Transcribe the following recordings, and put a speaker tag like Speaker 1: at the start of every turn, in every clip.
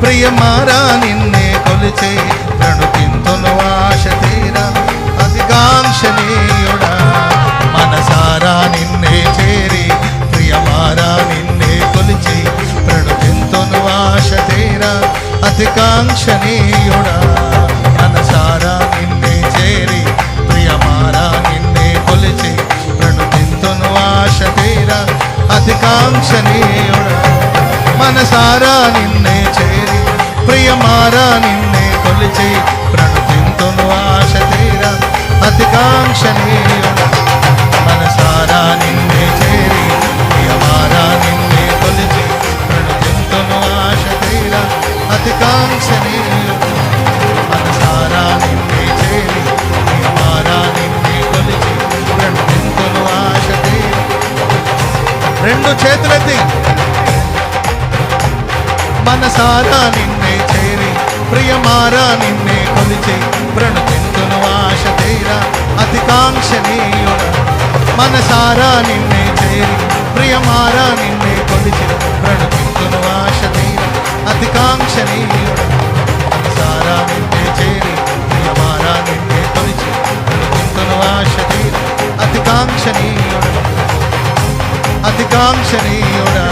Speaker 1: ప్రియమారా నిన్నే కొలిచే ప్రణుతింతును ఆశ తీరా అతికాంక్షణీయుడా మనసారా నిన్నే చేరి ప్రియమారా నిన్నే కొలిచి ప్రణుతింతును ఆశ తీరా అతికాంక్షణీయుడా మనసారా నిన్నే చేరి ప్రియమారా నిన్నే కొలిచి ప్రణుతింతును ఆశ తీరా అతికాంక్షణీయుడా మనసారా నిన్నే చేరి ప్రియమారా నిన్నే కొలిచి ప్రణుతింతును ఆశ తీరా అతికాంక్షణీయుడా మనసారా నిన్నే చేరి ప్రియమారా నిన్నే కొలిచి ప్రణుతింతును ఆశ తీరా అతికాంక్షణీయుడా మనసారా నిన్నే చేరి ప్రియమారా నిన్నే కొలిచి ప్రణుతింతును ఆశ తీరా. రెండు చేతులెత్తి మనసారా నిన్నే చేరి ప్రియమారా నిన్నే కొలిచి ప్రణుతింతును ఆశ తీరా అతికాంక్షణీయుడా మనసారా నిన్నే చేరి ప్రియమారా నిన్నే కొలిచి ప్రణుతింతును ఆశ తీరా అతికాంక్షణీయుడా మనసారా నిన్నే చేరి ప్రియమారా నిన్నే కొలిచి ప్రణుతింతును ఆశ తీరా అతికాంక్షణీయుడా అతికాంక్షణీయుడా.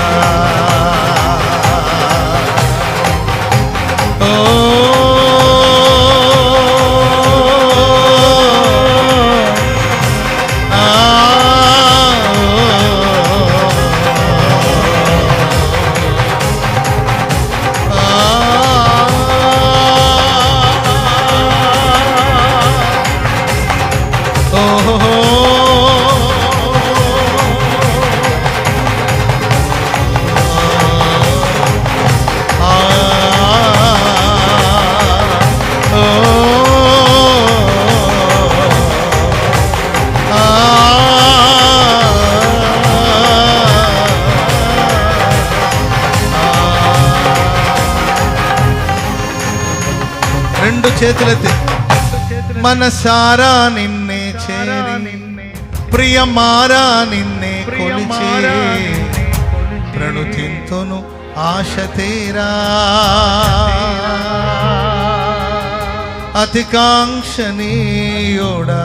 Speaker 1: రెండు చేతులెత్తి మనసారా నిన్నే చేరి ప్రియమారా నిన్నే కొలిచి ప్రణుతింతును ఆశ తీరా అతికాంక్షణీయుడా.